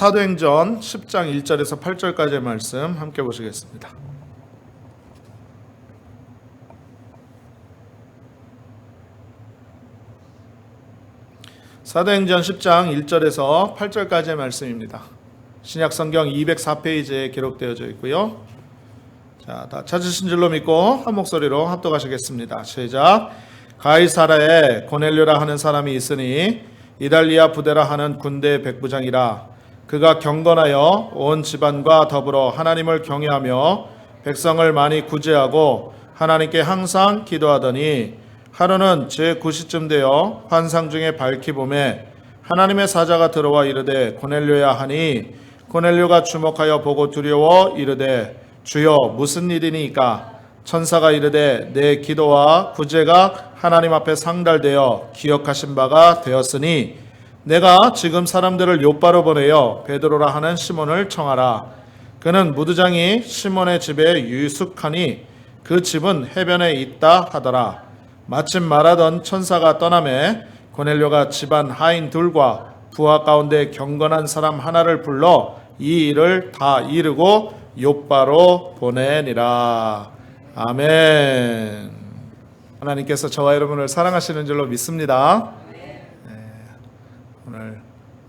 사도행전 10장 1절에서 8절까지의 말씀 함께 보시겠습니다. 사도행전 10장 1절에서 8절까지의 말씀입니다. 신약성경 204페이지에 기록되어져 있고요. 자, 다 찾으신 줄로 믿고 한 목소리로 합독하시겠습니다. 시작. 가이사라에 고넬료라 하는 사람이 있으니 이달리아 부대라 하는 군대 백부장이라. 그가 경건하여 온 집안과 더불어 하나님을 경외하며 백성을 많이 구제하고 하나님께 항상 기도하더니 하루는 제9시쯤 되어 환상 중에 밝히 보매 하나님의 사자가 들어와 이르되 고넬료야 하니 고넬료가 주목하여 보고 두려워 이르되 주여 무슨 일이니까? 천사가 이르되 내 기도와 구제가 하나님 앞에 상달되어 기억하신 바가 되었으니 내가 지금 사람들을 요바로 보내어 베드로라 하는 시몬을 청하라. 그는 무두장이 시몬의 집에 유숙하니 그 집은 해변에 있다 하더라. 마침 말하던 천사가 떠나매 고넬료가 집안 하인 둘과 부하 가운데 경건한 사람 하나를 불러 이 일을 다 이르고 요바로 보내니라. 아멘. 하나님께서 저와 여러분을 사랑하시는 줄로 믿습니다. 오늘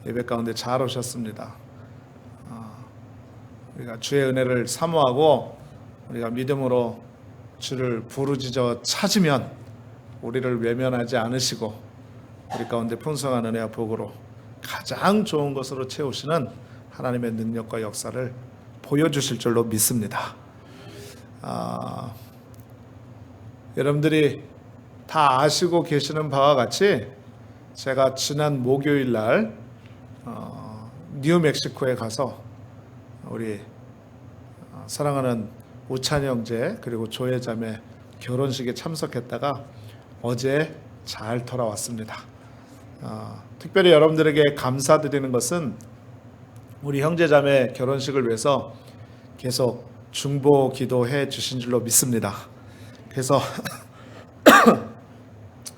예배 가운데 잘 오셨습니다. 우리가 주의 은혜를 사모하고 우리가 믿음으로 주를 부르짖어 찾으면 우리를 외면하지 않으시고 우리 가운데 풍성한 은혜와 복으로 가장 좋은 것으로 채우시는 하나님의 능력과 역사를 보여주실 줄로 믿습니다. 여러분들이 다 아시고 계시는 바와 같이 제가 지난 목요일 날 뉴멕시코에 가서 우리 사랑하는 우찬이 형제 그리고 조혜 자매 결혼식에 참석했다가 어제 잘 돌아왔습니다. 특별히 여러분들에게 감사드리는 것은 우리 형제 자매 결혼식을 위해서 계속 중보 기도해 주신 줄로 믿습니다. 그래서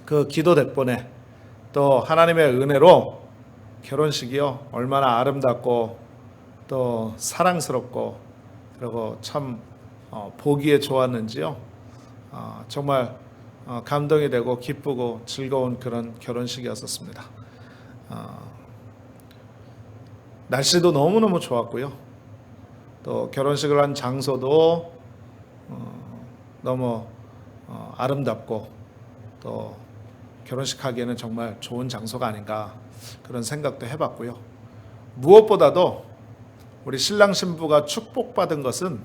그 기도 덕분에 또 하나님의 은혜로 결혼식이요 얼마나 아름답고 또 사랑스럽고 그리고 참 보기에 좋았는지요. 정말 감동이 되고 기쁘고 즐거운 그런 결혼식이었었습니다. 날씨도 너무너무 좋았고요. 또 결혼식을 한 장소도 너무 아름답고 또 결혼식 하기에는 정말 좋은 장소가 아닌가 그런 생각도 해봤고요. 무엇보다도 우리 신랑 신부가 축복받은 것은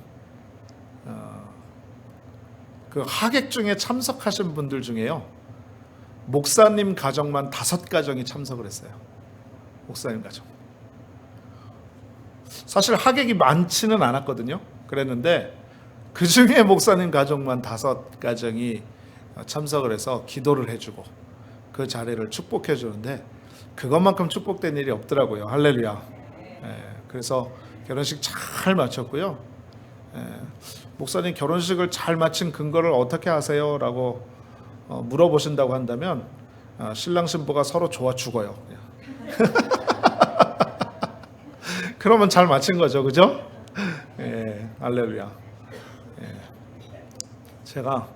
그 하객 중에 참석하신 분들 중에요. 목사님 가정만 5가정이 참석을 했어요. 목사님 가정. 사실 하객이 많지는 않았거든요. 그랬는데 그 중에 목사님 가정만 5가정이 참석을 해서 기도를 해주고 그 자리를 축복해 주는데 그것만큼 축복된 일이 없더라고요. 할렐루야. 그래서 결혼식 잘 마쳤고요. 목사님 결혼식을 잘 마친 근거를 어떻게 하세요? 라고 물어보신다고 한다면 신랑 신부가 서로 좋아 죽어요. 그러면 잘 마친 거죠. 그죠? 할렐루야. 제가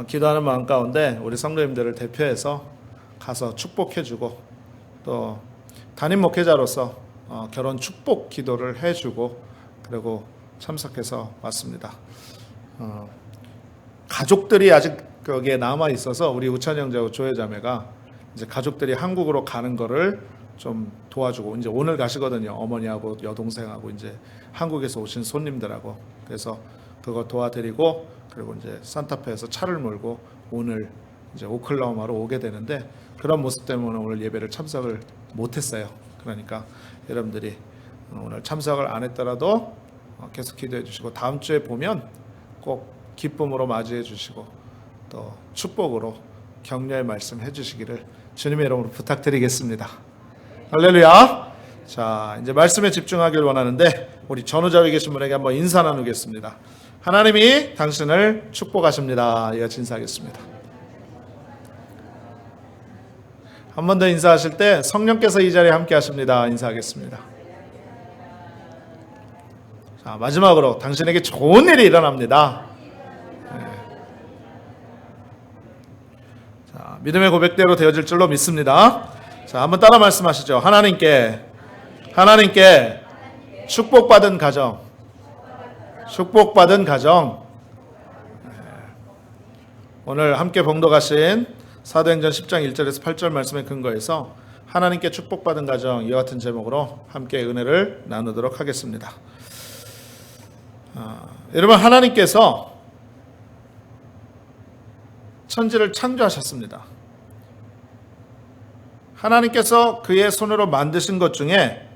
기도하는 마음 가운데 우리 성도님들을 대표해서 가서 축복해주고 또 담임 목회자로서 결혼 축복 기도를 해주고 그리고 참석해서 왔습니다. 가족들이 아직 거기에 남아 있어서 우리 우찬 형제하고 조혜 자매가 이제 가족들이 한국으로 가는 거를 좀 도와주고 이제 오늘 가시거든요. 어머니하고 여동생하고 이제 한국에서 오신 손님들하고 그래서 그거 도와드리고 그리고 이제 산타페에서 차를 몰고 오늘 이제 오클라호마로 오게 되는데 그런 모습 때문에 오늘 예배를 참석을 못했어요. 그러니까 여러분들이 오늘 참석을 안 했더라도 계속 기도해 주시고 다음 주에 보면 꼭 기쁨으로 맞이해 주시고 또 축복으로 격려의 말씀 해주시기를 주님의 이름으로 부탁드리겠습니다. 할렐루야. 자, 이제 말씀에 집중하길 원하는데 우리 전후자에 계신 분에게 한번 인사 나누겠습니다. 하나님이 당신을 축복하십니다. 이같이 인사하겠습니다. 한 번 더 인사하실 때 성령께서 이 자리에 함께 하십니다. 인사하겠습니다. 자, 마지막으로 당신에게 좋은 일이 일어납니다. 자, 믿음의 고백대로 되어질 줄로 믿습니다. 자, 한번 따라 말씀하시죠. 하나님께 축복받은 가정. 축복받은 가정. 오늘 함께 봉독하신 사도행전 10장 1절에서 8절 말씀에 근거해서 하나님께 축복받은 가정, 이와 같은 제목으로 함께 은혜를 나누도록 하겠습니다. 여러분, 하나님께서 천지를 창조하셨습니다. 하나님께서 그의 손으로 만드신 것 중에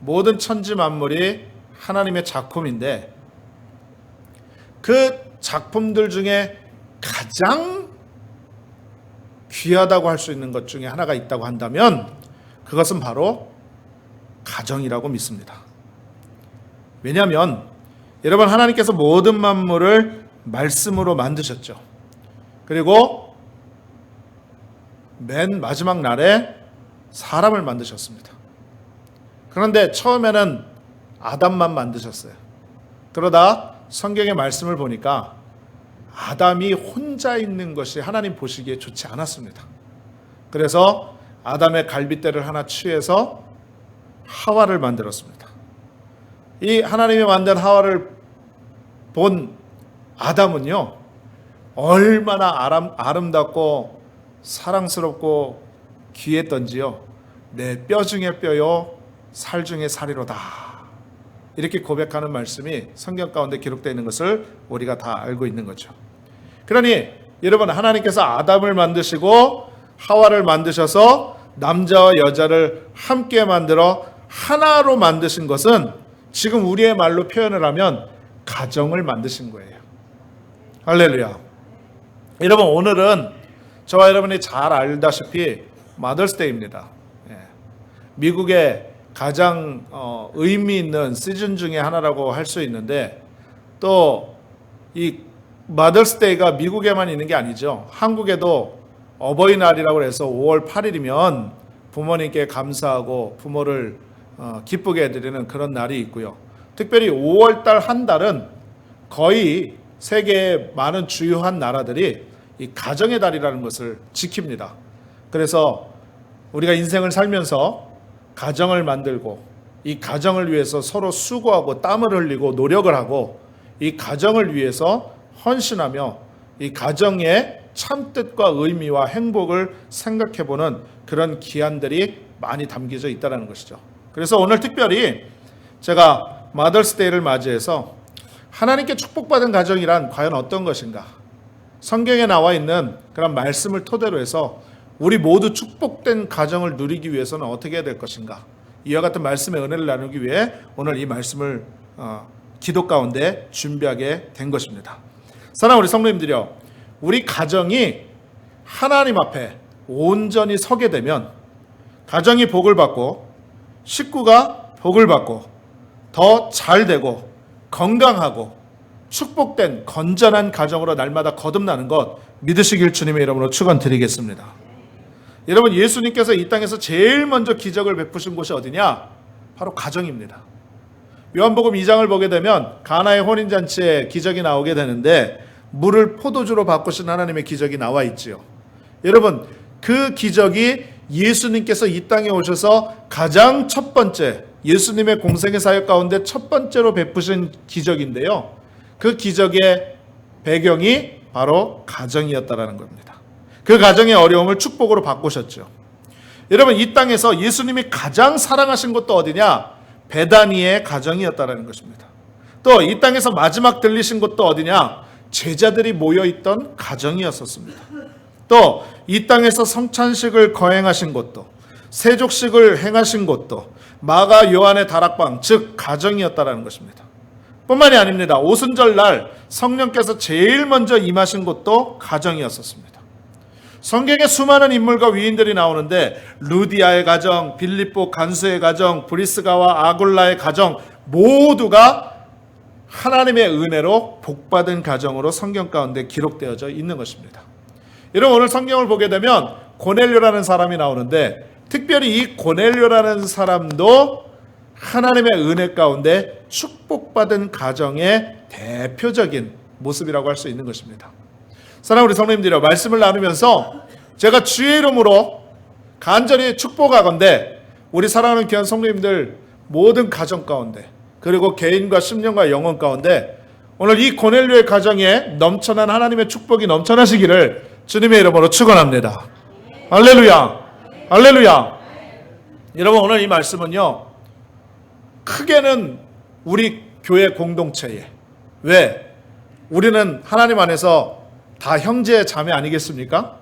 모든 천지 만물이 하나님의 작품인데, 그 작품들 중에 가장 귀하다고 할 수 있는 것 중에 하나가 있다고 한다면 그것은 바로 가정이라고 믿습니다. 왜냐하면 여러분, 하나님께서 모든 만물을 말씀으로 만드셨죠. 그리고 맨 마지막 날에 사람을 만드셨습니다. 그런데 처음에는 아담만 만드셨어요. 그러다 성경의 말씀을 보니까 아담이 혼자 있는 것이 하나님 보시기에 좋지 않았습니다. 그래서 아담의 갈빗대를 하나 취해서 하와를 만들었습니다. 이 하나님이 만든 하와를 본 아담은요, 얼마나 아름답고 사랑스럽고 귀했던지요. 내 뼈 중에 뼈요, 살 중에 살이로다. 이렇게 고백하는 말씀이 성경 가운데 기록되어 있는 것을 우리가 다 알고 있는 거죠. 그러니 여러분, 하나님께서 아담을 만드시고 하와를 만드셔서 남자와 여자를 함께 만들어 하나로 만드신 것은 지금 우리의 말로 표현을 하면 가정을 만드신 거예요. 할렐루야. 여러분, 오늘은 저와 여러분이 잘 알다시피 마더스데이입니다. 미국의 가장 의미 있는 시즌 중에 하나라고 할 수 있는데, 또 이 마더스데이가 미국에만 있는 게 아니죠. 한국에도 어버이날이라고 해서 5월 8일이면 부모님께 감사하고 부모를 기쁘게 해드리는 그런 날이 있고요. 특별히 5월달 한 달은 거의 세계의 많은 주요한 나라들이 이 가정의 달이라는 것을 지킵니다. 그래서 우리가 인생을 살면서 가정을 만들고 이 가정을 위해서 서로 수고하고 땀을 흘리고 노력을 하고 이 가정을 위해서 헌신하며 이 가정의 참뜻과 의미와 행복을 생각해보는 그런 기한들이 많이 담겨져 있다는 것이죠. 그래서 오늘 특별히 제가 마더스데이를 맞이해서 하나님께 축복받은 가정이란 과연 어떤 것인가, 성경에 나와 있는 그런 말씀을 토대로 해서 우리 모두 축복된 가정을 누리기 위해서는 어떻게 해야 될 것인가, 이와 같은 말씀의 은혜를 나누기 위해 오늘 이 말씀을 기도 가운데 준비하게 된 것입니다. 사랑하는 우리 성도님들이요, 우리 가정이 하나님 앞에 온전히 서게 되면 가정이 복을 받고 식구가 복을 받고 더 잘 되고 건강하고 축복된 건전한 가정으로 날마다 거듭나는 것 믿으시길 주님의 이름으로 축원드리겠습니다. 여러분, 예수님께서 이 땅에서 제일 먼저 기적을 베푸신 곳이 어디냐? 바로 가정입니다. 요한복음 2장을 보게 되면 가나의 혼인잔치에 기적이 나오게 되는데 물을 포도주로 바꾸신 하나님의 기적이 나와 있지요. 여러분, 그 기적이 예수님께서 이 땅에 오셔서 가장 첫 번째, 예수님의 공생의 사역 가운데 첫 번째로 베푸신 기적인데요. 그 기적의 배경이 바로 가정이었다라는 겁니다. 그 가정의 어려움을 축복으로 바꾸셨죠. 여러분, 이 땅에서 예수님이 가장 사랑하신 곳도 어디냐? 베다니의 가정이었다라는 것입니다. 또 이 땅에서 마지막 들리신 곳도 어디냐? 제자들이 모여있던 가정이었었습니다. 또 이 땅에서 성찬식을 거행하신 곳도, 세족식을 행하신 곳도 마가 요한의 다락방, 즉 가정이었다라는 것입니다. 뿐만이 아닙니다. 오순절날 성령께서 제일 먼저 임하신 곳도 가정이었었습니다. 성경에 수많은 인물과 위인들이 나오는데 루디아의 가정, 빌립보 간수의 가정, 브리스가와 아굴라의 가정 모두가 하나님의 은혜로 복받은 가정으로 성경 가운데 기록되어져 있는 것입니다. 여러분, 오늘 성경을 보게 되면 고넬료라는 사람이 나오는데 특별히 이 고넬료라는 사람도 하나님의 은혜 가운데 축복받은 가정의 대표적인 모습이라고 할 수 있는 것입니다. 사랑하는 우리 성도님들이여, 말씀을 나누면서 제가 주의 이름으로 간절히 축복하건대 우리 사랑하는 귀한 성도님들 모든 가정 가운데, 그리고 개인과 심령과 영혼 가운데 오늘 이 고넬료의 가정에 넘쳐난 하나님의 축복이 넘쳐나시기를 주님의 이름으로 축원합니다. 할렐루야, 할렐루야. 여러분, 오늘 이 말씀은요, 크게는 우리 교회 공동체에, 왜? 우리는 하나님 안에서 다 형제 자매 아니겠습니까?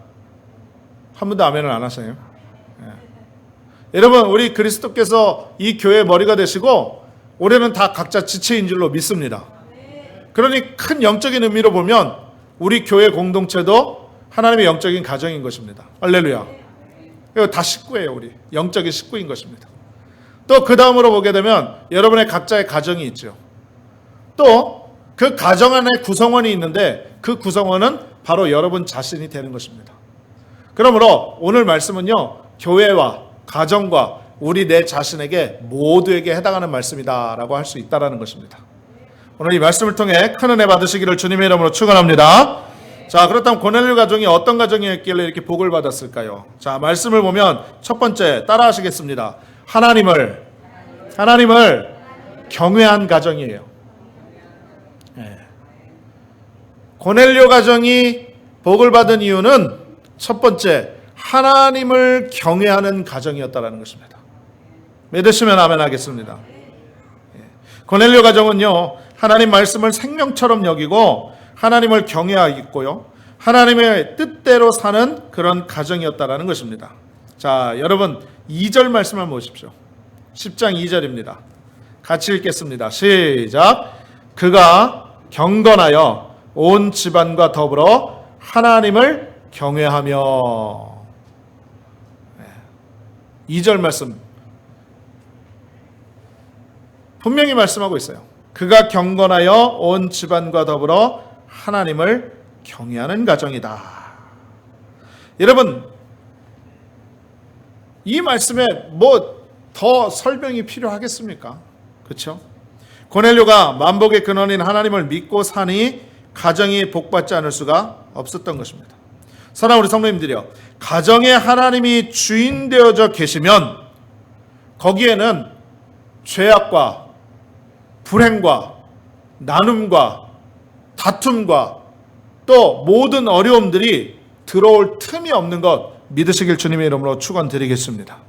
한 분도 아멘을 안 하세요? 여러분, 우리 그리스도께서 이 교회의 머리가 되시고 우리는 다 각자 지체인 줄로 믿습니다. 그러니 큰 영적인 의미로 보면 우리 교회 공동체도 하나님의 영적인 가정인 것입니다. 할렐루야. 이거 다 식구예요. 우리 영적인 식구인 것입니다. 또 그 다음으로 보게 되면 여러분의 각자의 가정이 있죠. 또 그 가정 안에 구성원이 있는데 그 구성원은 바로 여러분 자신이 되는 것입니다. 그러므로 오늘 말씀은요, 교회와 가정과 우리 내 자신에게 모두에게 해당하는 말씀이다라고 할 수 있다라는 것입니다. 오늘 이 말씀을 통해 큰 은혜 받으시기를 주님의 이름으로 축원합니다. 자, 그렇다면 고넬료 가정이 어떤 가정이었길래 이렇게 복을 받았을까요? 자, 말씀을 보면 첫 번째 따라하시겠습니다. 하나님을 경외한 가정이에요. 고넬료 가정이 복을 받은 이유는 첫 번째, 하나님을 경외하는 가정이었다라는 것입니다. 믿으시면 아멘 하겠습니다. 고넬료 가정은요, 하나님 말씀을 생명처럼 여기고 하나님을 경외하였고요, 하나님의 뜻대로 사는 그런 가정이었다라는 것입니다. 자, 여러분 2절 말씀을 보십시오. 10장 2절입니다. 같이 읽겠습니다. 시작. 그가 경건하여 온 집안과 더불어 하나님을 경외하며. 2절 말씀 분명히 말씀하고 있어요. 그가 경건하여 온 집안과 더불어 하나님을 경외하는 가정이다. 여러분, 이 말씀에 뭐 더 설명이 필요하겠습니까? 그렇죠? 고넬료가 만복의 근원인 하나님을 믿고 사니 가정이 복받지 않을 수가 없었던 것입니다. 사랑하는 우리 성도님들이요, 가정에 하나님이 주인 되어져 계시면 거기에는 죄악과 불행과 나눔과 다툼과 또 모든 어려움들이 들어올 틈이 없는 것 믿으시길 주님의 이름으로 축원드리겠습니다.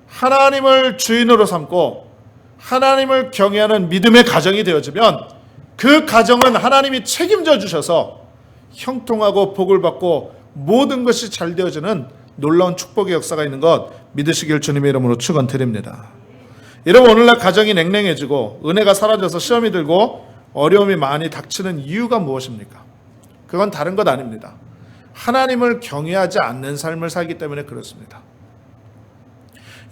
하나님을 주인으로 삼고 하나님을 경외하는 믿음의 가정이 되어지면 그 가정은 하나님이 책임져 주셔서 형통하고 복을 받고 모든 것이 잘 되어지는 놀라운 축복의 역사가 있는 것 믿으시길 주님의 이름으로 축원드립니다. 여러분, 오늘날 가정이 냉랭해지고 은혜가 사라져서 시험이 들고 어려움이 많이 닥치는 이유가 무엇입니까? 그건 다른 것 아닙니다. 하나님을 경외하지 않는 삶을 살기 때문에 그렇습니다.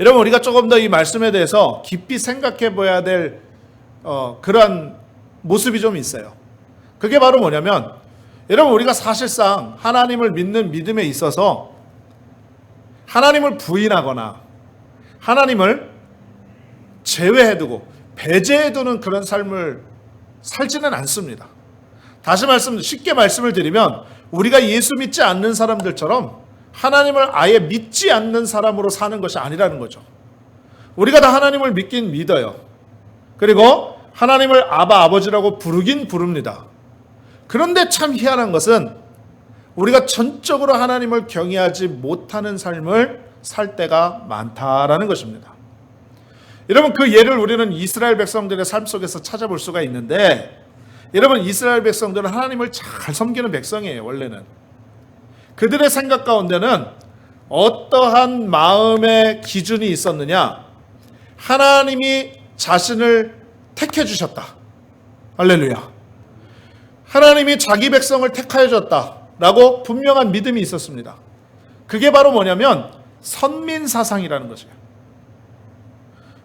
여러분, 우리가 조금 더 이 말씀에 대해서 깊이 생각해 봐야 될 그런 모습이 좀 있어요. 그게 바로 뭐냐면, 여러분, 우리가 사실상 하나님을 믿는 믿음에 있어서 하나님을 부인하거나 하나님을 제외해두고 배제해두는 그런 삶을 살지는 않습니다. 다시 쉽게 말씀을 드리면 우리가 예수 믿지 않는 사람들처럼 하나님을 아예 믿지 않는 사람으로 사는 것이 아니라는 거죠. 우리가 다 하나님을 믿긴 믿어요. 그리고 하나님을 아바 아버지라고 부르긴 부릅니다. 그런데 참 희한한 것은 우리가 전적으로 하나님을 경외하지 못하는 삶을 살 때가 많다라는 것입니다. 여러분, 그 예를 우리는 이스라엘 백성들의 삶 속에서 찾아볼 수가 있는데, 여러분, 이스라엘 백성들은 하나님을 잘 섬기는 백성이에요. 원래는 그들의 생각 가운데는 어떠한 마음의 기준이 있었느냐, 하나님이 자신을 택해 주셨다. 할렐루야. 하나님이 자기 백성을 택하여 줬다라고 분명한 믿음이 있었습니다. 그게 바로 뭐냐면 선민사상이라는 것이에요.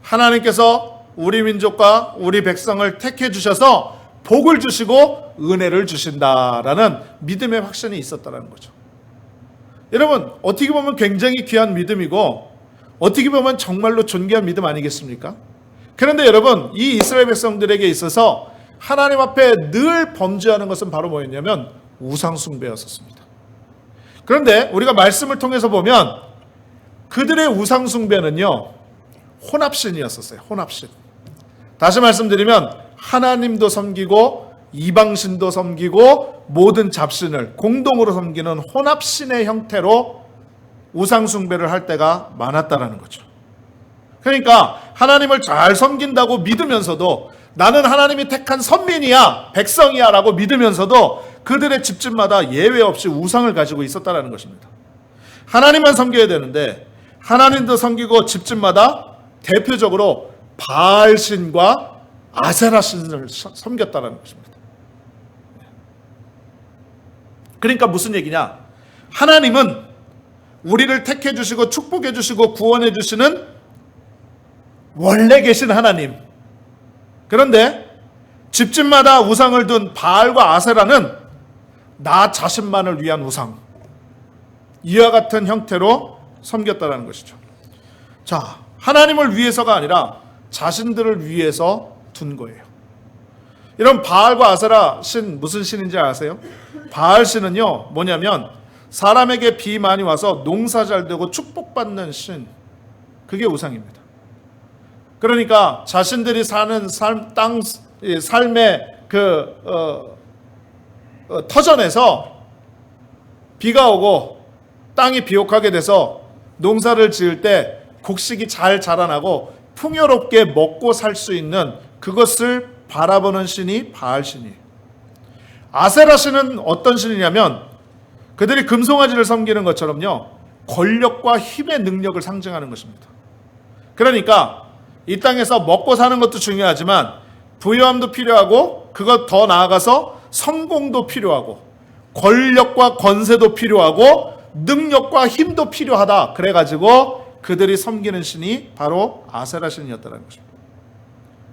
하나님께서 우리 민족과 우리 백성을 택해 주셔서 복을 주시고 은혜를 주신다라는 믿음의 확신이 있었다는 거죠. 여러분, 어떻게 보면 굉장히 귀한 믿음이고 어떻게 보면 정말로 존귀한 믿음 아니겠습니까? 그런데 여러분, 이 이스라엘 백성들에게 있어서 하나님 앞에 늘 범죄하는 것은 바로 뭐였냐면 우상 숭배였었습니다. 그런데 우리가 말씀을 통해서 보면 그들의 우상 숭배는요, 혼합신이었었어요. 혼합신. 다시 말씀드리면 하나님도 섬기고 이방신도 섬기고 모든 잡신을 공동으로 섬기는 혼합신의 형태로 우상 숭배를 할 때가 많았다라는 거죠. 그러니까 하나님을 잘 섬긴다고 믿으면서도 나는 하나님이 택한 선민이야, 백성이야 라고 믿으면서도 그들의 집집마다 예외 없이 우상을 가지고 있었다는 것입니다. 하나님만 섬겨야 되는데 하나님도 섬기고 집집마다 대표적으로 바알신과 아세라신을 섬겼다는 것입니다. 그러니까 무슨 얘기냐? 하나님은 우리를 택해 주시고 축복해 주시고 구원해 주시는 원래 계신 하나님. 그런데 집집마다 우상을 둔 바알과 아세라는 나 자신만을 위한 우상, 이와 같은 형태로 섬겼다는 것이죠. 자, 하나님을 위해서가 아니라 자신들을 위해서 둔 거예요. 이런 바알과 아세라 신, 무슨 신인지 아세요? 바알 신은요, 뭐냐면 사람에게 비 많이 와서 농사 잘 되고 축복받는 신, 그게 우상입니다. 그러니까 자신들이 사는 삶의 터전에서 비가 오고 땅이 비옥하게 돼서 농사를 지을 때 곡식이 잘 자라나고 풍요롭게 먹고 살 수 있는 그것을 바라보는 신이 바알 신이에요. 아세라 신은 어떤 신이냐면 그들이 금송아지를 섬기는 것처럼요, 권력과 힘의 능력을 상징하는 것입니다. 그러니까 이 땅에서 먹고 사는 것도 중요하지만 부유함도 필요하고 그것 더 나아가서 성공도 필요하고 권력과 권세도 필요하고 능력과 힘도 필요하다. 그래가지고 그들이 섬기는 신이 바로 아세라 신이었다는 것입니다.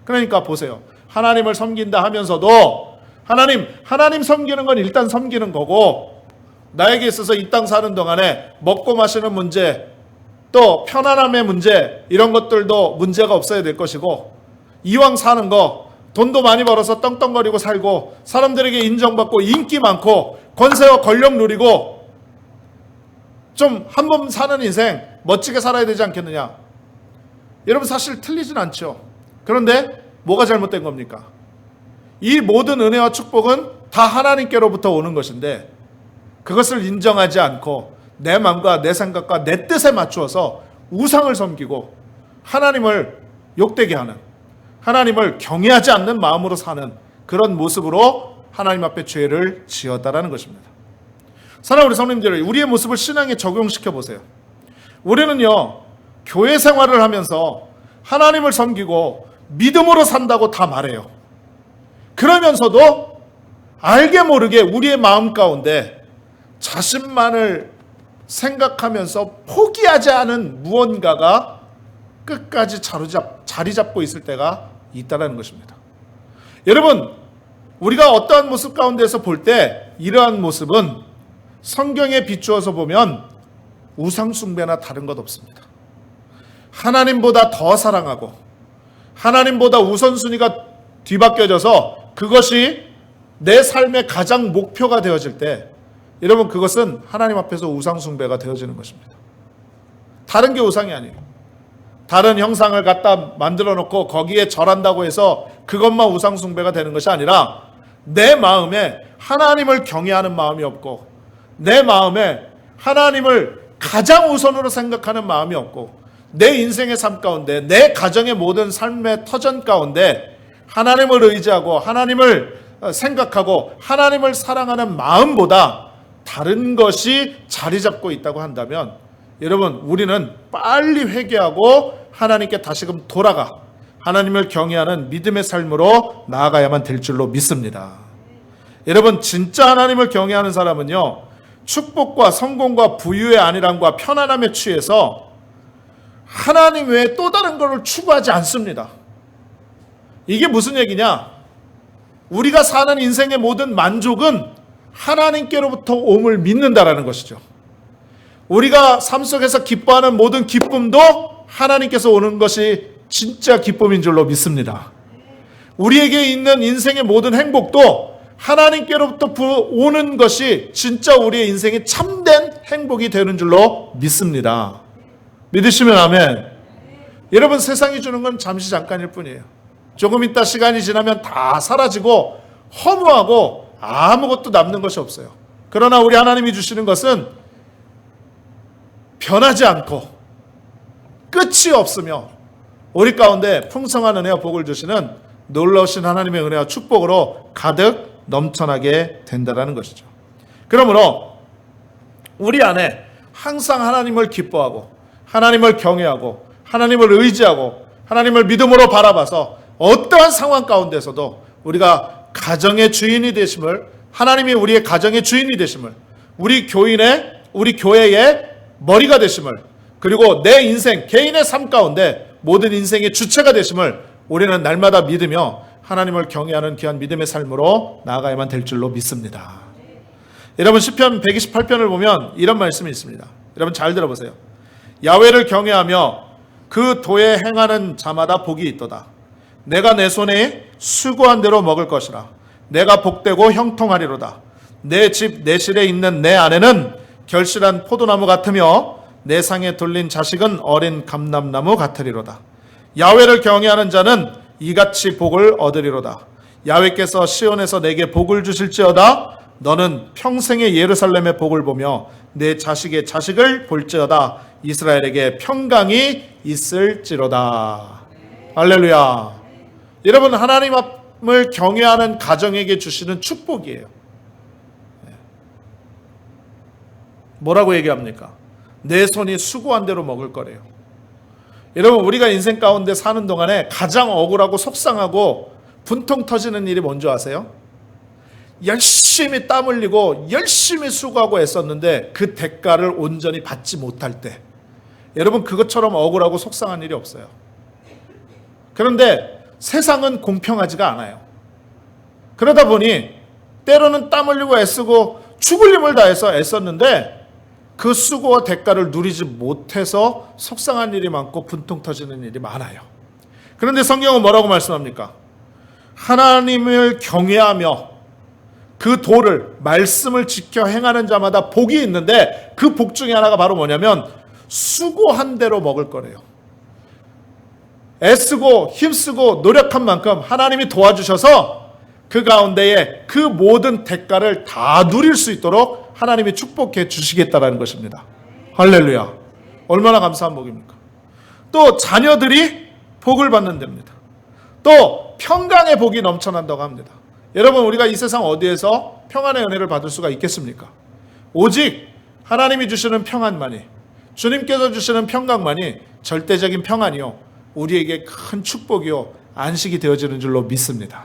그러니까 보세요. 하나님을 섬긴다 하면서도 하나님 섬기는 건 일단 섬기는 거고 나에게 있어서 이 땅 사는 동안에 먹고 마시는 문제, 또 편안함의 문제, 이런 것들도 문제가 없어야 될 것이고 이왕 사는 거 돈도 많이 벌어서 떵떵거리고 살고 사람들에게 인정받고 인기 많고 권세와 권력 누리고 좀 한 번 사는 인생 멋지게 살아야 되지 않겠느냐. 여러분 사실 틀리진 않죠. 그런데 뭐가 잘못된 겁니까? 이 모든 은혜와 축복은 다 하나님께로부터 오는 것인데 그것을 인정하지 않고 내 마음과 내 생각과 내 뜻에 맞추어서 우상을 섬기고 하나님을 욕되게 하는, 하나님을 경외하지 않는 마음으로 사는 그런 모습으로 하나님 앞에 죄를 지었다라는 것입니다. 사랑하는 우리 성도님들, 우리의 모습을 신앙에 적용시켜 보세요. 우리는요, 교회 생활을 하면서 하나님을 섬기고 믿음으로 산다고 다 말해요. 그러면서도 알게 모르게 우리의 마음 가운데 자신만을 생각하면서 포기하지 않은 무언가가 끝까지 자리 잡고 있을 때가 있다는 것입니다. 여러분, 우리가 어떠한 모습 가운데서 볼 때 이러한 모습은 성경에 비추어서 보면 우상 숭배나 다른 것 없습니다. 하나님보다 더 사랑하고 하나님보다 우선순위가 뒤바뀌어져서 그것이 내 삶의 가장 목표가 되어질 때 여러분 그것은 하나님 앞에서 우상 숭배가 되어지는 것입니다. 다른 게 우상이 아니에요. 다른 형상을 갖다 만들어 놓고 거기에 절한다고 해서 그것만 우상 숭배가 되는 것이 아니라 내 마음에 하나님을 경외하는 마음이 없고 내 마음에 하나님을 가장 우선으로 생각하는 마음이 없고 내 인생의 삶 가운데 내 가정의 모든 삶의 터전 가운데 하나님을 의지하고 하나님을 생각하고 하나님을 사랑하는 마음보다 다른 것이 자리 잡고 있다고 한다면 여러분 우리는 빨리 회개하고 하나님께 다시금 돌아가 하나님을 경외하는 믿음의 삶으로 나아가야만 될 줄로 믿습니다. 여러분 진짜 하나님을 경외하는 사람은요 축복과 성공과 부유의 안일함과 편안함에 취해서 하나님 외에 또 다른 것을 추구하지 않습니다. 이게 무슨 얘기냐? 우리가 사는 인생의 모든 만족은 하나님께로부터 옴을 믿는다라는 것이죠. 우리가 삶 속에서 기뻐하는 모든 기쁨도 하나님께서 오는 것이 진짜 기쁨인 줄로 믿습니다. 우리에게 있는 인생의 모든 행복도 하나님께로부터 오는 것이 진짜 우리의 인생의 참된 행복이 되는 줄로 믿습니다. 믿으시면 아멘. 여러분, 세상이 주는 건 잠시 잠깐일 뿐이에요. 조금 있다 시간이 지나면 다 사라지고 허무하고 아무것도 남는 것이 없어요. 그러나 우리 하나님이 주시는 것은 변하지 않고 끝이 없으며 우리 가운데 풍성한 은혜와 복을 주시는 놀라우신 하나님의 은혜와 축복으로 가득 넘쳐나게 된다는 것이죠. 그러므로 우리 안에 항상 하나님을 기뻐하고 하나님을 경외하고 하나님을 의지하고 하나님을 믿음으로 바라봐서 어떠한 상황 가운데서도 우리가 가정의 주인이 되심을, 하나님이 우리의 가정의 주인이 되심을, 우리 교회의 머리가 되심을, 그리고 내 인생, 개인의 삶 가운데 모든 인생의 주체가 되심을 우리는 날마다 믿으며 하나님을 경외하는 귀한 믿음의 삶으로 나아가야만 될 줄로 믿습니다. 여러분, 시편 128편을 보면 이런 말씀이 있습니다. 여러분 잘 들어보세요. 야훼를 경외하며 그 도에 행하는 자마다 복이 있도다. 내가 내 손에 수고한 대로 먹을 것이라. 내가 복되고 형통하리로다. 내 집 내실에 있는 내 아내는 결실한 포도나무 같으며 내 상에 둘린 자식은 어린 감람나무 같으리로다. 야훼를 경외하는 자는 이같이 복을 얻으리로다. 야훼께서 시온에서 내게 복을 주실지어다. 너는 평생의 예루살렘의 복을 보며 내 자식의 자식을 볼지어다. 이스라엘에게 평강이 있을지로다. 할렐루야. 여러분, 하나님을 경외하는 가정에게 주시는 축복이에요. 뭐라고 얘기합니까? 내 손이 수고한 대로 먹을 거래요. 여러분, 우리가 인생 가운데 사는 동안에 가장 억울하고 속상하고 분통 터지는 일이 뭔지 아세요? 열심히 땀 흘리고 열심히 수고하고 애썼는데 그 대가를 온전히 받지 못할 때, 여러분, 그것처럼 억울하고 속상한 일이 없어요. 그런데 세상은 공평하지가 않아요. 그러다 보니 때로는 땀 흘리고 애쓰고 죽을 힘을 다해서 애썼는데 그 수고와 대가를 누리지 못해서 속상한 일이 많고 분통 터지는 일이 많아요. 그런데 성경은 뭐라고 말씀합니까? 하나님을 경외하며 그 도를, 말씀을 지켜 행하는 자마다 복이 있는데 그 복 중에 하나가 바로 뭐냐면 수고한 대로 먹을 거래요. 애쓰고 힘쓰고 노력한 만큼 하나님이 도와주셔서 그 가운데에 그 모든 대가를 다 누릴 수 있도록 하나님이 축복해 주시겠다라는 것입니다. 할렐루야. 얼마나 감사한 복입니까? 또 자녀들이 복을 받는 데입니다. 또 평강의 복이 넘쳐난다고 합니다. 여러분, 우리가 이 세상 어디에서 평안의 은혜를 받을 수가 있겠습니까? 오직 하나님이 주시는 평안만이, 주님께서 주시는 평강만이 절대적인 평안이요, 우리에게 큰 축복이요 안식이 되어지는 줄로 믿습니다.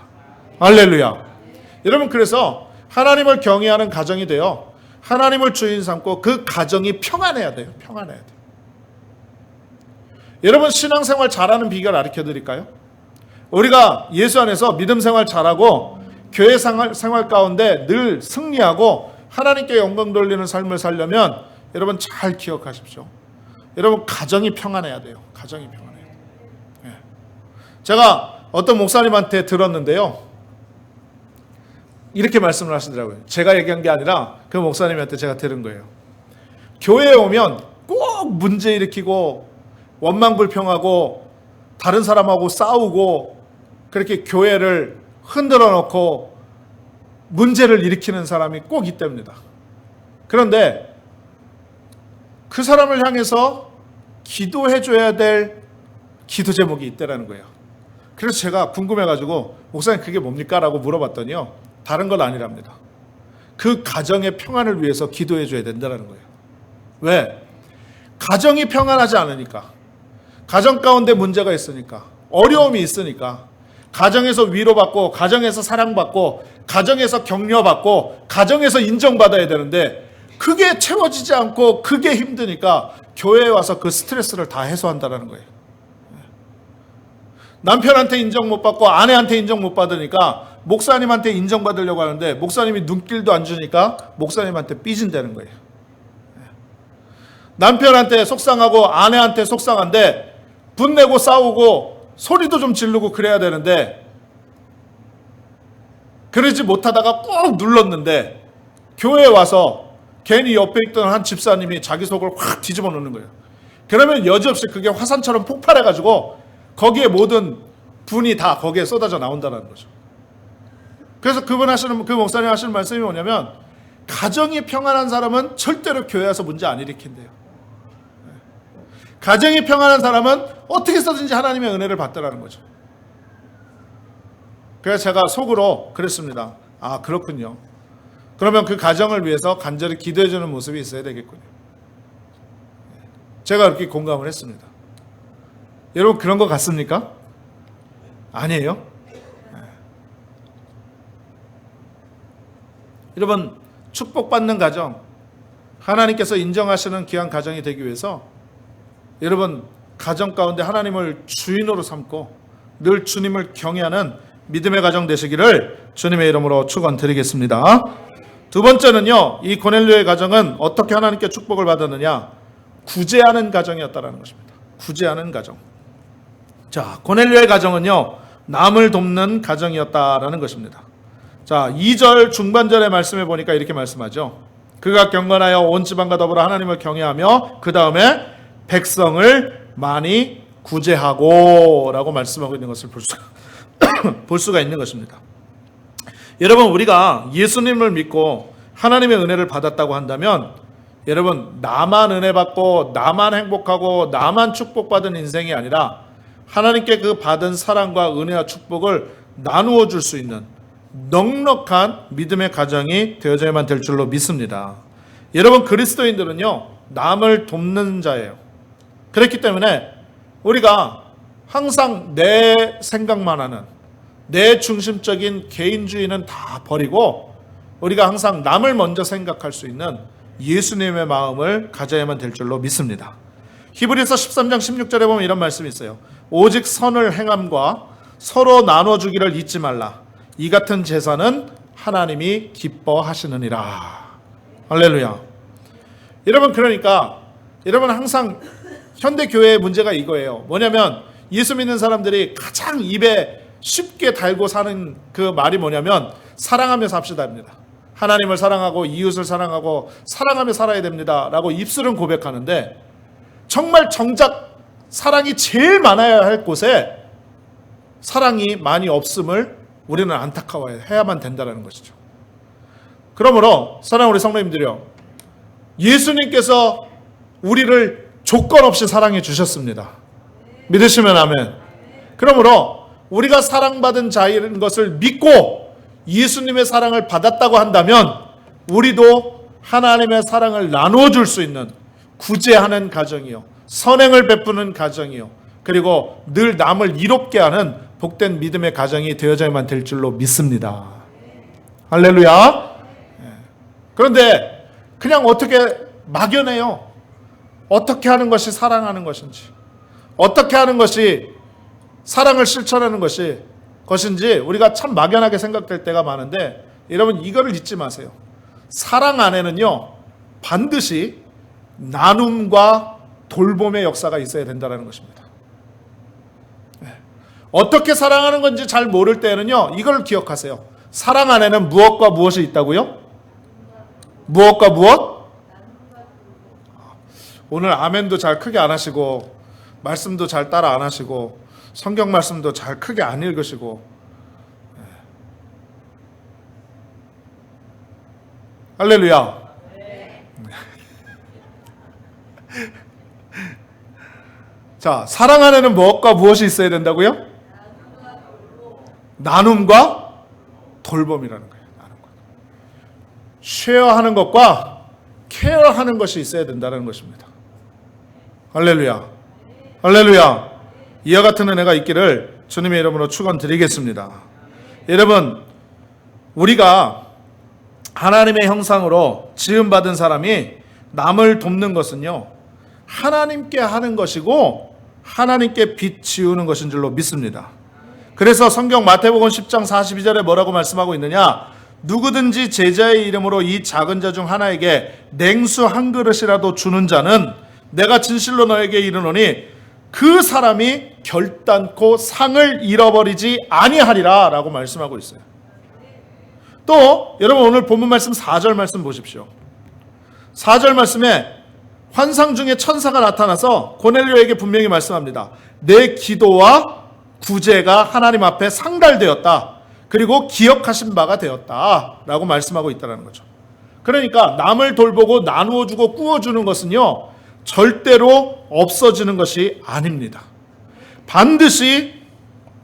할렐루야. 여러분, 그래서 하나님을 경외하는 가정이 되어 하나님을 주인 삼고 그 가정이 평안해야 돼요. 평안해야 돼요. 여러분, 신앙생활 잘하는 비결 가르쳐 드릴까요? 우리가 예수 안에서 믿음 생활 잘하고 교회 생활 가운데 늘 승리하고 하나님께 영광 돌리는 삶을 살려면 여러분 잘 기억하십시오. 여러분, 가정이 평안해야 돼요. 가정이 평안해야 돼요. 예. 제가 어떤 목사님한테 들었는데요, 이렇게 말씀을 하시더라고요. 제가 얘기한 게 아니라 그 목사님한테 제가 들은 거예요. 교회에 오면 꼭 문제 일으키고 원망불평하고 다른 사람하고 싸우고 그렇게 교회를 흔들어 놓고 문제를 일으키는 사람이 꼭 있답니다. 그런데 그 사람을 향해서 기도해 줘야 될 기도 제목이 있다라는 거예요. 그래서 제가 궁금해가지고 목사님 그게 뭡니까? 라고 물어봤더니요, 다른 건 아니랍니다. 그 가정의 평안을 위해서 기도해 줘야 된다는 거예요. 왜? 가정이 평안하지 않으니까, 가정 가운데 문제가 있으니까, 어려움이 있으니까, 가정에서 위로받고, 가정에서 사랑받고, 가정에서 격려받고, 가정에서 인정받아야 되는데 그게 채워지지 않고 그게 힘드니까 교회에 와서 그 스트레스를 다 해소한다는 거예요. 남편한테 인정 못 받고 아내한테 인정 못 받으니까 목사님한테 인정받으려고 하는데 목사님이 눈길도 안 주니까 목사님한테 삐진다는 거예요. 남편한테 속상하고 아내한테 속상한데 분내고 싸우고 소리도 좀 지르고 그래야 되는데 그러지 못하다가 꾹 눌렀는데 교회에 와서 괜히 옆에 있던 한 집사님이 자기 속을 확 뒤집어 놓는 거예요. 그러면 여지없이 그게 화산처럼 폭발해가지고 거기에 모든 분이 다 거기에 쏟아져 나온다는 거죠. 그래서 그 목사님 하시는 말씀이 뭐냐면 가정이 평안한 사람은 절대로 교회 와서 문제 안 일으킨대요. 가정이 평안한 사람은 어떻게 해서든지 하나님의 은혜를 받더라는 거죠. 그래서 제가 속으로 그랬습니다. 아, 그렇군요. 그러면 그 가정을 위해서 간절히 기도해 주는 모습이 있어야 되겠군요. 제가 그렇게 공감을 했습니다. 여러분 그런 거 같습니까? 아니에요? 여러분 축복받는 가정, 하나님께서 인정하시는 귀한 가정이 되기 위해서 여러분 가정 가운데 하나님을 주인으로 삼고 늘 주님을 경외하는 믿음의 가정 되시기를 주님의 이름으로 축원드리겠습니다. 두 번째는요, 이 고넬료의 가정은 어떻게 하나님께 축복을 받았느냐? 구제하는 가정이었다라는 것입니다. 구제하는 가정. 자, 고넬료의 가정은요, 남을 돕는 가정이었다라는 것입니다. 자, 2절 중반절의 말씀에 보니까 이렇게 말씀하죠. 그가 경건하여 온 지방과 더불어 하나님을 경외하며 그 다음에 백성을 많이 구제하고 라고 말씀하고 있는 것을 볼 수가 있는 것입니다. 여러분 우리가 예수님을 믿고 하나님의 은혜를 받았다고 한다면 여러분 나만 은혜 받고 나만 행복하고 나만 축복받은 인생이 아니라 하나님께 그 받은 사랑과 은혜와 축복을 나누어 줄 수 있는 넉넉한 믿음의 가정이 되어져야만 될 줄로 믿습니다. 여러분 그리스도인들은요 남을 돕는 자예요. 그렇기 때문에 우리가 항상 내 생각만 하는 내 중심적인 개인주의는 다 버리고 우리가 항상 남을 먼저 생각할 수 있는 예수님의 마음을 가져야만 될 줄로 믿습니다. 히브리서 13장 16절에 보면 이런 말씀이 있어요. 오직 선을 행함과 서로 나눠주기를 잊지 말라. 이 같은 제사는 하나님이 기뻐하시느니라. 할렐루야. 여러분 그러니까 여러분 항상 현대교회의 문제가 이거예요. 뭐냐면 예수 믿는 사람들이 가장 입에 쉽게 달고 사는 그 말이 뭐냐면 사랑하며 삽시다입니다. 하나님을 사랑하고 이웃을 사랑하고 사랑하며 살아야 됩니다 라고 입술은 고백하는데 정말 정작 사랑이 제일 많아야 할 곳에 사랑이 많이 없음을 우리는 안타까워해야만 된다는 것이죠. 그러므로 사랑하는 우리 성도님들이요, 예수님께서 우리를 조건 없이 사랑해 주셨습니다. 믿으시면 아멘. 그러므로 우리가 사랑받은 자인 것을 믿고 예수님의 사랑을 받았다고 한다면 우리도 하나님의 사랑을 나누어 줄 수 있는 구제하는 가정이요, 선행을 베푸는 가정이요, 그리고 늘 남을 이롭게 하는 복된 믿음의 가정이 되어져야만 될 줄로 믿습니다. 할렐루야. 그런데 그냥 어떻게 막연해요. 어떻게 하는 것이 사랑하는 것인지, 어떻게 하는 것이 사랑을 실천하는 것인지 우리가 참 막연하게 생각될 때가 많은데 여러분 이거를 잊지 마세요. 사랑 안에는요 반드시 나눔과 돌봄의 역사가 있어야 된다는 것입니다. 어떻게 사랑하는 건지 잘 모를 때는요 이걸 기억하세요. 사랑 안에는 무엇과 무엇이 있다고요? 무엇과 무엇? 오늘 아멘도 잘 크게 안 하시고 말씀도 잘 따라 안 하시고 성경 말씀도 잘 크게 안 읽으시고 할렐루야. 자, 사랑 안에는 무엇과 무엇이 있어야 된다고요? 나눔과 돌봄이라는 거예요. 나눔과. 쉐어하는 것과 케어하는 것이 있어야 된다는 것입니다. 할렐루야. 할렐루야. 이와 같은 은혜가 있기를 주님의 이름으로 축원드리겠습니다. 여러분, 우리가 하나님의 형상으로 지음받은 사람이 남을 돕는 것은요 하나님께 하는 것이고 하나님께 빚 지우는 것인 줄로 믿습니다. 그래서 성경 마태복음 10장 42절에 뭐라고 말씀하고 있느냐? 누구든지 제자의 이름으로 이 작은 자 중 하나에게 냉수 한 그릇이라도 주는 자는 내가 진실로 너에게 이르노니 그 사람이 결단코 상을 잃어버리지 아니하리라 라고 말씀하고 있어요. 또 여러분 오늘 본문 말씀 4절 말씀 보십시오. 4절 말씀에 환상 중에 천사가 나타나서 고넬료에게 분명히 말씀합니다. 내 기도와 구제가 하나님 앞에 상달되었다. 그리고 기억하신 바가 되었다 라고 말씀하고 있다는 거죠. 그러니까 남을 돌보고 나누어주고 꾸어주는 것은요 절대로 없어지는 것이 아닙니다. 반드시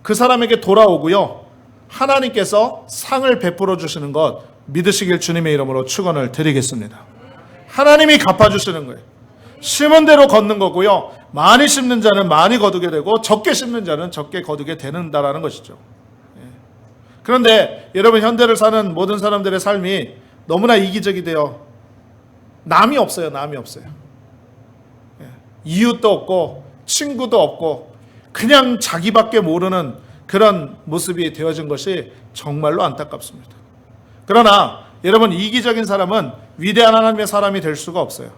그 사람에게 돌아오고요 하나님께서 상을 베풀어 주시는 것 믿으시길 주님의 이름으로 축원을 드리겠습니다. 하나님이 갚아주시는 거예요. 심은 대로 걷는 거고요, 많이 심는 자는 많이 거두게 되고 적게 심는 자는 적게 거두게 되는다라는 것이죠. 그런데 여러분 현대를 사는 모든 사람들의 삶이 너무나 이기적이 되어 남이 없어요. 남이 없어요. 이웃도 없고 친구도 없고 그냥 자기밖에 모르는 그런 모습이 되어진 것이 정말로 안타깝습니다. 그러나 여러분 이기적인 사람은 위대한 하나님의 사람이 될 수가 없어요.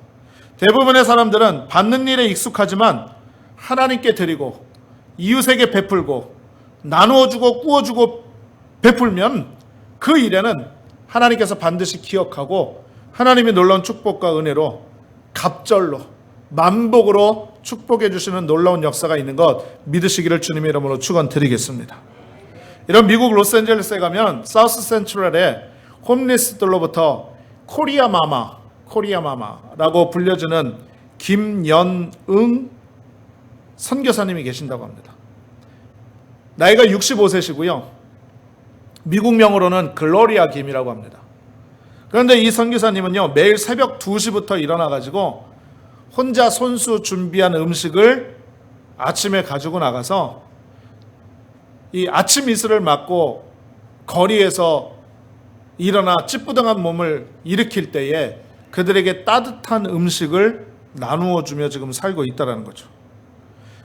대부분의 사람들은 받는 일에 익숙하지만 하나님께 드리고 이웃에게 베풀고 나누어주고 꾸어주고 베풀면 그 일에는 하나님께서 반드시 기억하고 하나님의 놀라운 축복과 은혜로 갑절로 만복으로 축복해 주시는 놀라운 역사가 있는 것 믿으시기를 주님의 이름으로 축원드리겠습니다. 이런 미국 로스앤젤레스에 가면 사우스 센트럴에 홈리스들로부터 코리아 마마라고 불려주는 김연응 선교사님이 계신다고 합니다. 나이가 65세시고요. 미국명으로는 글로리아 김이라고 합니다. 그런데 이 선교사님은요 매일 새벽 2시부터 일어나가지고 혼자 손수 준비한 음식을 아침에 가지고 나가서 이 아침 이슬을 맞고 거리에서 일어나 찌뿌둥한 몸을 일으킬 때에 그들에게 따뜻한 음식을 나누어 주며 지금 살고 있다는 거죠.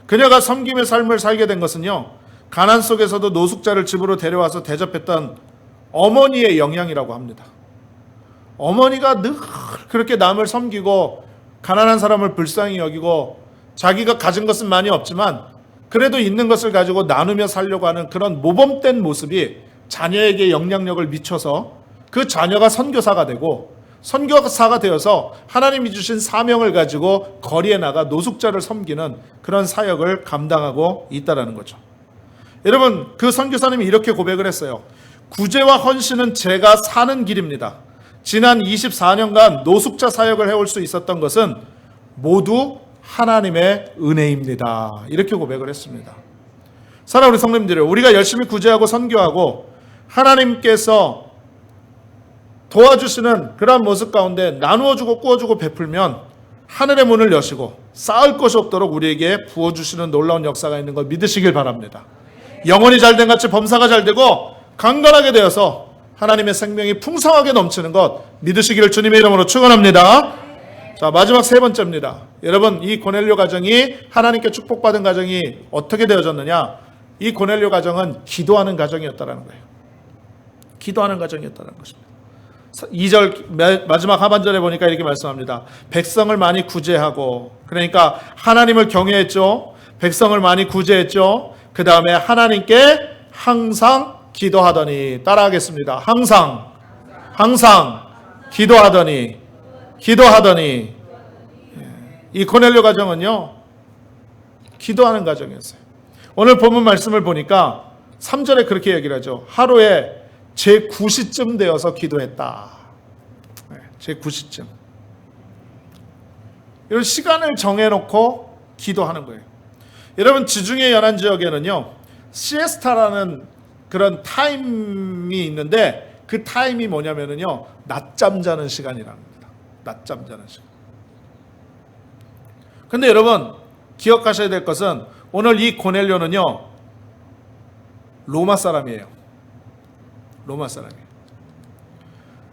그녀가 섬김의 삶을 살게 된 것은요 가난 속에서도 노숙자를 집으로 데려와서 대접했던 어머니의 영향이라고 합니다. 어머니가 늘 그렇게 남을 섬기고 가난한 사람을 불쌍히 여기고 자기가 가진 것은 많이 없지만 그래도 있는 것을 가지고 나누며 살려고 하는 그런 모범된 모습이 자녀에게 영향력을 미쳐서 그 자녀가 선교사가 되고 선교사가 되어서 하나님이 주신 사명을 가지고 거리에 나가 노숙자를 섬기는 그런 사역을 감당하고 있다는 거죠. 여러분 그 선교사님이 이렇게 고백을 했어요. 구제와 헌신은 제가 사는 길입니다. 지난 24년간 노숙자 사역을 해올 수 있었던 것은 모두 하나님의 은혜입니다. 이렇게 고백을 했습니다. 사랑하는 우리 성도님들, 우리가 열심히 구제하고 선교하고 하나님께서 도와주시는 그러한 모습 가운데 나누어주고 꾸어주고 베풀면 하늘의 문을 여시고 쌓을 것이 없도록 우리에게 부어주시는 놀라운 역사가 있는 걸 믿으시길 바랍니다. 영혼이 잘된 같이 범사가 잘되고 강건하게 되어서 하나님의 생명이 풍성하게 넘치는 것 믿으시기를 주님의 이름으로 축원합니다. 자, 마지막 세 번째입니다. 여러분 이 고넬료 가정이 하나님께 축복받은 가정이 어떻게 되어졌느냐? 이 고넬료 가정은 기도하는 가정이었다는 거예요. 기도하는 가정이었다는 것입니다. 2절 마지막 하반절에 보니까 이렇게 말씀합니다. 백성을 많이 구제하고, 그러니까 하나님을 경외했죠. 백성을 많이 구제했죠. 그 다음에 하나님께 항상 기도하더니, 따라하겠습니다. 항상 기도하더니 이 고넬료 가정은요 기도하는 가정이었어요. 오늘 본문 말씀을 보니까 3절에 그렇게 얘기를 하죠. 하루에 제 9시쯤 되어서 기도했다. 제 9시쯤. 이런 시간을 정해놓고 기도하는 거예요. 여러분 지중해 연안 지역에는요 시에스타라는 그런 타임이 있는데 그 타임이 뭐냐면요 낮잠 자는 시간이라는 겁니다. 낮잠 자는 시간. 근데 여러분 기억하셔야 될 것은 오늘 이 고넬료는요 로마 사람이에요. 로마 사람이에요.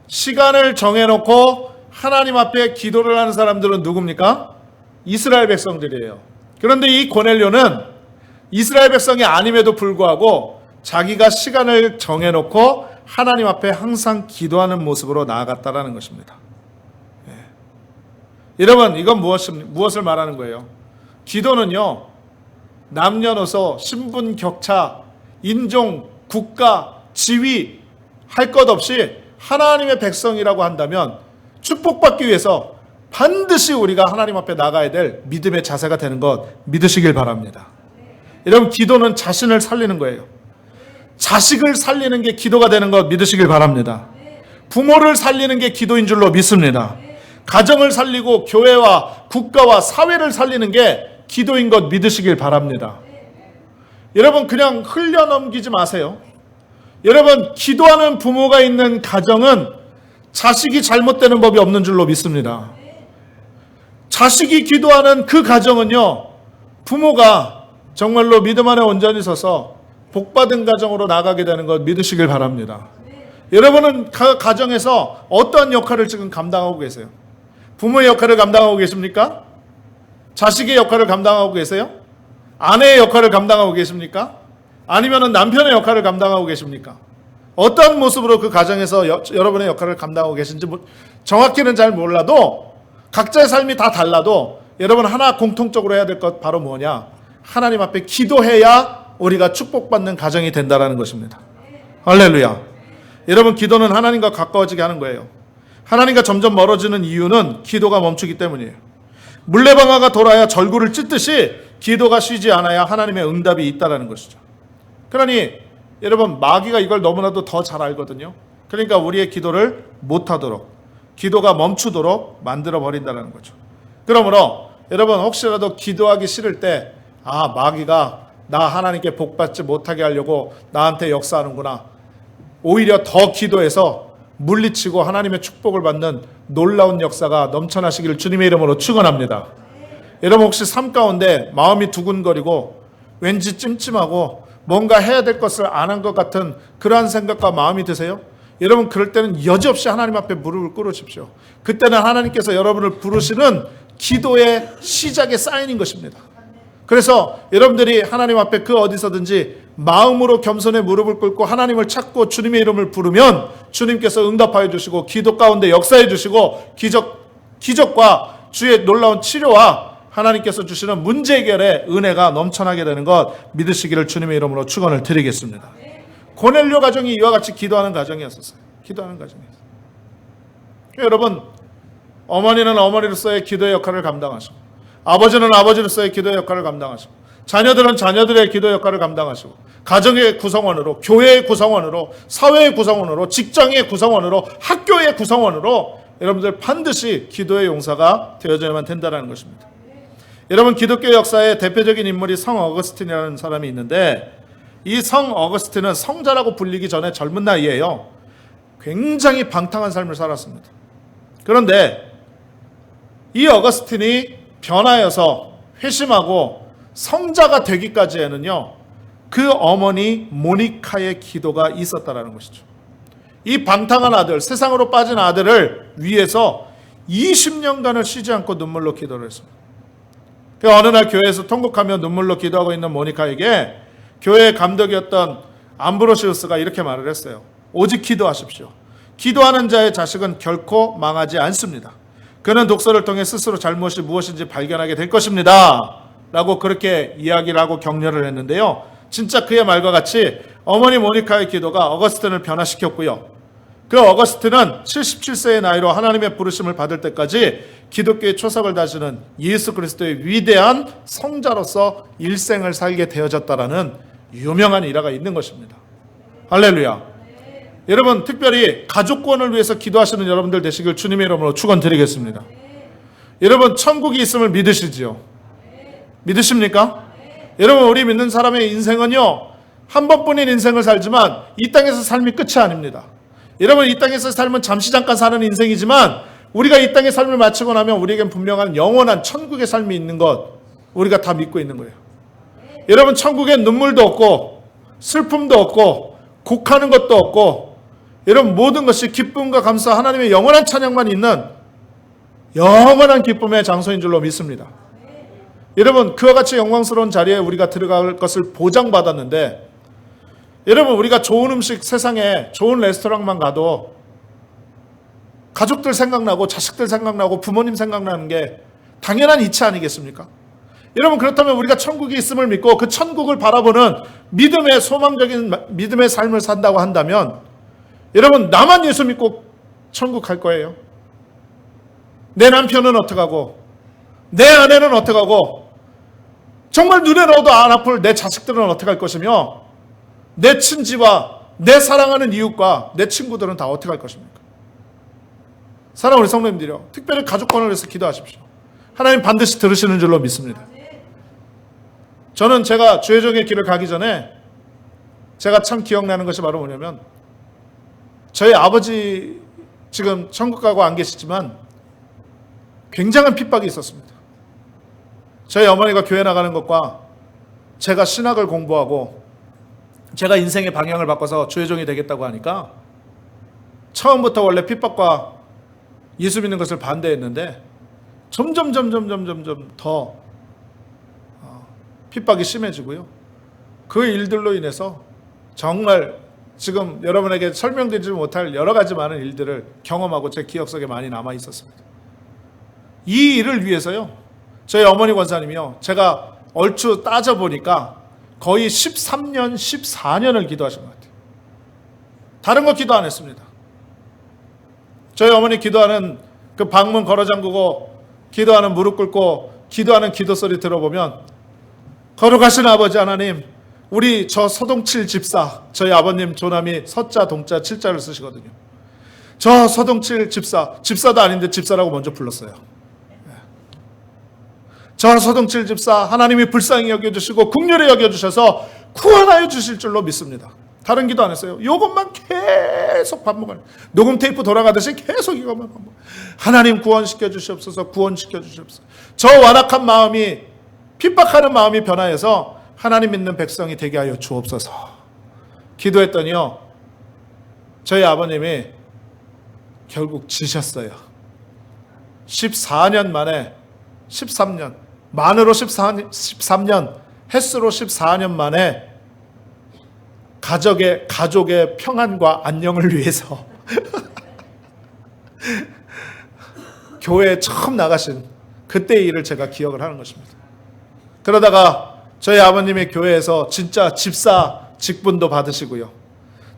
시간을 정해놓고 하나님 앞에 기도를 하는 사람들은 누굽니까? 이스라엘 백성들이에요. 그런데 이 고넬료는 이스라엘 백성이 아님에도 불구하고 자기가 시간을 정해놓고 하나님 앞에 항상 기도하는 모습으로 나아갔다라는 것입니다. 여러분 이건 무엇을 말하는 거예요? 기도는요 남녀노소, 신분 격차, 인종, 국가, 지위 할 것 없이 하나님의 백성이라고 한다면 축복받기 위해서 반드시 우리가 하나님 앞에 나가야 될 믿음의 자세가 되는 것 믿으시길 바랍니다. 여러분, 기도는 자신을 살리는 거예요. 자식을 살리는 게 기도가 되는 것 믿으시길 바랍니다. 부모를 살리는 게 기도인 줄로 믿습니다. 가정을 살리고 교회와 국가와 사회를 살리는 게 기도인 것 믿으시길 바랍니다. 여러분, 그냥 흘려넘기지 마세요. 여러분, 기도하는 부모가 있는 가정은 자식이 잘못되는 법이 없는 줄로 믿습니다. 자식이 기도하는 그 가정은요, 부모가 정말로 믿음 안에 온전히 서서 복받은 가정으로 나가게 되는 것 믿으시길 바랍니다. 여러분은 가정에서 어떠한 역할을 지금 감당하고 계세요? 부모의 역할을 감당하고 계십니까? 자식의 역할을 감당하고 계세요? 아내의 역할을 감당하고 계십니까? 아니면 남편의 역할을 감당하고 계십니까? 어떤 모습으로 그 가정에서 여러분의 역할을 감당하고 계신지 정확히는 잘 몰라도 각자의 삶이 다 달라도 여러분 하나 공통적으로 해야 될 것 바로 뭐냐? 하나님 앞에 기도해야 우리가 축복받는 가정이 된다는 것입니다. 할렐루야. 여러분, 기도는 하나님과 가까워지게 하는 거예요. 하나님과 점점 멀어지는 이유는 기도가 멈추기 때문이에요. 물레방아가 돌아야 절구를 찢듯이 기도가 쉬지 않아야 하나님의 응답이 있다는 것이죠. 그러니 여러분, 마귀가 이걸 너무나도 더 잘 알거든요. 그러니까 우리의 기도를 못하도록, 기도가 멈추도록 만들어 버린다는 거죠. 그러므로 여러분, 혹시라도 기도하기 싫을 때 마귀가 나 하나님께 복받지 못하게 하려고 나한테 역사하는구나, 오히려 더 기도해서 물리치고 하나님의 축복을 받는 놀라운 역사가 넘쳐나시기를 주님의 이름으로 축원합니다. 여러분, 혹시 삶 가운데 마음이 두근거리고 왠지 찜찜하고 뭔가 해야 될 것을 안 한 것 같은 그러한 생각과 마음이 드세요? 여러분, 그럴 때는 여지없이 하나님 앞에 무릎을 꿇으십시오. 그때는 하나님께서 여러분을 부르시는 기도의 시작의 사인인 것입니다. 그래서 여러분들이 하나님 앞에 그 어디서든지 마음으로 겸손의 무릎을 꿇고 하나님을 찾고 주님의 이름을 부르면 주님께서 응답하여 주시고 기도 가운데 역사해 주시고 기적과 주의 놀라운 치료와 하나님께서 주시는 문제 해결의 은혜가 넘쳐나게 되는 것 믿으시기를 주님의 이름으로 축원을 드리겠습니다. 고넬료 가정이 이와 같이 기도하는 가정이었었어요. 기도하는 가정이었어요. 여러분, 어머니는 어머니로서의 기도의 역할을 감당하시고, 아버지는 아버지로서의 기도의 역할을 감당하시고, 자녀들은 자녀들의 기도 역할을 감당하시고, 가정의 구성원으로, 교회의 구성원으로, 사회의 구성원으로, 직장의 구성원으로, 학교의 구성원으로 여러분들 반드시 기도의 용사가 되어져야만 된다는 것입니다. 여러분, 기독교 역사의 대표적인 인물이 성 어거스틴이라는 사람이 있는데, 이 성 어거스틴은 성자라고 불리기 전에 젊은 나이에요, 굉장히 방탕한 삶을 살았습니다. 그런데 이 어거스틴이 변하여서 회심하고 성자가 되기까지에는요, 그 어머니 모니카의 기도가 있었다라는 것이죠. 이 방탕한 아들, 세상으로 빠진 아들을 위해서 20년간을 쉬지 않고 눈물로 기도를 했습니다. 그 어느 날 교회에서 통곡하며 눈물로 기도하고 있는 모니카에게 교회의 감독이었던 암브로시우스가 이렇게 말을 했어요. 오직 기도하십시오. 기도하는 자의 자식은 결코 망하지 않습니다. 그는 독서를 통해 스스로 잘못이 무엇인지 발견하게 될 것입니다. 라고 그렇게 이야기를 하고 격려를 했는데요. 진짜 그의 말과 같이 어머니 모니카의 기도가 어거스틴을 변화시켰고요. 그 어거스틴은 77세의 나이로 하나님의 부르심을 받을 때까지 기독교의 초석을 다지는 예수 그리스도의 위대한 성자로서 일생을 살게 되어졌다라는 유명한 일화가 있는 것입니다. 할렐루야. 여러분, 특별히 가족권을 위해서 기도하시는 여러분들 되시길 주님의 이름으로 축원드리겠습니다. 여러분, 천국이 있음을 믿으시지요? 믿으십니까? 여러분, 우리 믿는 사람의 인생은요, 한 번뿐인 인생을 살지만 이 땅에서 삶이 끝이 아닙니다. 여러분, 이 땅에서 삶은 잠시 잠깐 사는 인생이지만 우리가 이 땅의 삶을 마치고 나면 우리에겐 분명한 영원한 천국의 삶이 있는 것 우리가 다 믿고 있는 거예요. 여러분, 천국엔 눈물도 없고 슬픔도 없고 곡하는 것도 없고, 여러분, 모든 것이 기쁨과 감사, 하나님의 영원한 찬양만 있는 영원한 기쁨의 장소인 줄로 믿습니다. 여러분, 그와 같이 영광스러운 자리에 우리가 들어갈 것을 보장받았는데, 여러분, 우리가 좋은 음식, 세상에 좋은 레스토랑만 가도 가족들 생각나고 자식들 생각나고 부모님 생각나는 게 당연한 이치 아니겠습니까? 여러분, 그렇다면 우리가 천국이 있음을 믿고 그 천국을 바라보는 믿음의 소망적인 믿음의 삶을 산다고 한다면 여러분, 나만 예수 믿고 천국 갈 거예요? 내 남편은 어떡하고, 내 아내는 어떡하고, 정말 눈에 넣어도 안 아플 내 자식들은 어떡할 것이며, 내 친지와 내 사랑하는 이웃과 내 친구들은 다 어떡할 것입니까? 사랑하는 우리 성도님들이요, 특별히 가족권을 위해서 기도하십시오. 하나님 반드시 들으시는 줄로 믿습니다. 저는 제가 주의종의 길을 가기 전에 제가 참 기억나는 것이 바로 뭐냐면, 저희 아버지 지금 천국 가고 안 계시지만 굉장한 핍박이 있었습니다. 저희 어머니가 교회 나가는 것과 제가 신학을 공부하고 제가 인생의 방향을 바꿔서 주의종이 되겠다고 하니까 처음부터 원래 핍박과 예수 믿는 것을 반대했는데 점점 더 핍박이 심해지고요. 그 일들로 인해서 정말 지금 여러분에게 설명드리지 못할 여러 가지 많은 일들을 경험하고 제 기억 속에 많이 남아 있었습니다. 이 일을 위해서요, 저희 어머니 권사님이요, 제가 얼추 따져보니까 거의 13년, 14년을 기도하신 것 같아요. 다른 거 기도 안 했습니다. 저희 어머니 기도하는 그 방문 걸어 잠그고 기도하는 무릎 꿇고 기도하는 기도 소리 들어보면 거룩하신 아버지 하나님, 우리 저 서동칠 집사, 저희 아버님 조남이 서자 동자 칠자를 쓰시거든요. 저 서동칠 집사도 아닌데 집사라고 먼저 불렀어요. 저 서동칠 집사 하나님이 불쌍히 여겨주시고 긍휼히 여겨주셔서 구원하여 주실 줄로 믿습니다. 다른 기도 안 했어요. 이것만 계속 반복하는, 녹음 테이프 돌아가듯이 계속 이것만 반복. 하나님 구원시켜 주시옵소서, 구원시켜 주시옵소서. 저 완악한 마음이, 핍박하는 마음이 변화해서 하나님 믿는 백성이 되게 하여 주옵소서 기도했더니요, 저희 아버님이 결국 지셨어요. 14년 만에, 13년, 만으로 13년, 횟수로 14년 만에 가족의 평안과 안녕을 위해서 교회에 처음 나가신 그때의 일을 제가 기억을 하는 것입니다. 그러다가 저희 아버님의 교회에서 진짜 집사 직분도 받으시고요,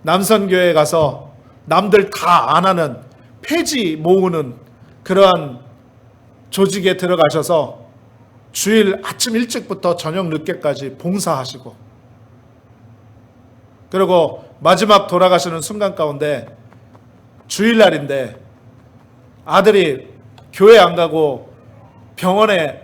남선교회에 가서 남들 다 안 하는 폐지 모으는 그러한 조직에 들어가셔서 주일 아침 일찍부터 저녁 늦게까지 봉사하시고, 그리고 마지막 돌아가시는 순간 가운데 주일날인데 아들이 교회 안 가고 병원에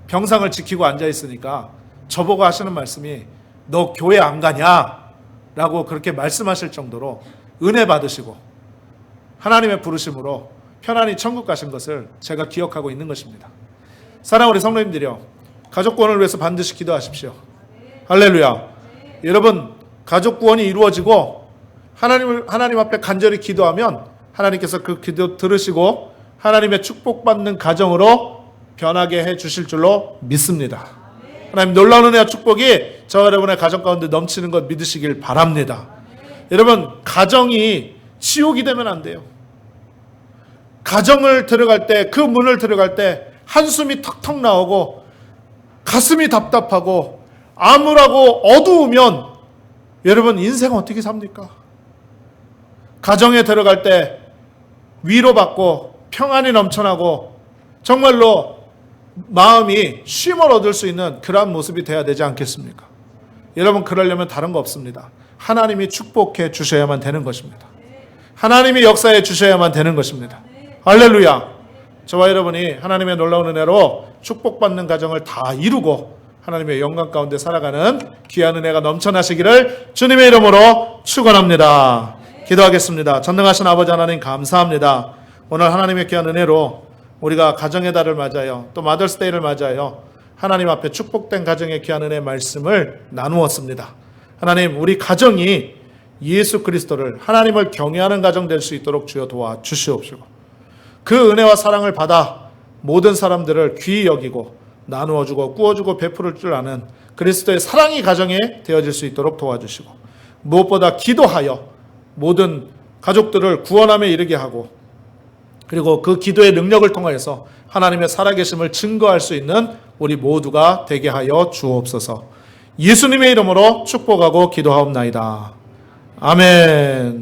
병상을 지키고 앉아 있으니까 저보고 하시는 말씀이 너 교회 안 가냐? 라고 그렇게 말씀하실 정도로 은혜 받으시고 하나님의 부르심으로 편안히 천국 가신 것을 제가 기억하고 있는 것입니다. 사랑하는 우리 성도님들이요, 가족구원을 위해서 반드시 기도하십시오. 할렐루야. 여러분, 가족 구원이 이루어지고 하나님 앞에 간절히 기도하면 하나님께서 그 기도 들으시고 하나님의 축복받는 가정으로 변하게 해 주실 줄로 믿습니다. 하나님 놀라운 은혜와 축복이 저와 여러분의 가정 가운데 넘치는 것 믿으시길 바랍니다. 여러분, 가정이 지옥이 되면 안 돼요. 가정을 들어갈 때, 그 문을 들어갈 때 한숨이 턱턱 나오고 가슴이 답답하고 암울하고 어두우면 여러분 인생 어떻게 삽니까? 가정에 들어갈 때 위로받고 평안이 넘쳐나고 정말로 마음이 쉼을 얻을 수 있는 그러한 모습이 돼야 되지 않겠습니까? 여러분, 그러려면 다른 거 없습니다. 하나님이 축복해 주셔야만 되는 것입니다. 하나님이 역사해 주셔야만 되는 것입니다. 할렐루야. 저와 여러분이 하나님의 놀라운 은혜로 축복받는 가정을 다 이루고 하나님의 영광 가운데 살아가는 귀한 은혜가 넘쳐나시기를 주님의 이름으로 축원합니다. 기도하겠습니다. 전능하신 아버지 하나님, 감사합니다. 오늘 하나님의 귀한 은혜로 우리가 가정의 달을 맞아요, 또 마더스데이를 맞아요, 하나님 앞에 축복된 가정의 귀한 은혜의 말씀을 나누었습니다. 하나님, 우리 가정이 예수 그리스도를, 하나님을 경외하는 가정 될 수 있도록 주여 도와주시옵시고, 그 은혜와 사랑을 받아 모든 사람들을 귀히 여기고 나누어주고 꾸어주고 베풀을 줄 아는 그리스도의 사랑이 가정에 되어질 수 있도록 도와주시고, 무엇보다 기도하여 모든 가족들을 구원함에 이르게 하고 그리고 그 기도의 능력을 통하여서 하나님의 살아계심을 증거할 수 있는 우리 모두가 되게 하여 주옵소서. 예수님의 이름으로 축복하고 기도하옵나이다. 아멘.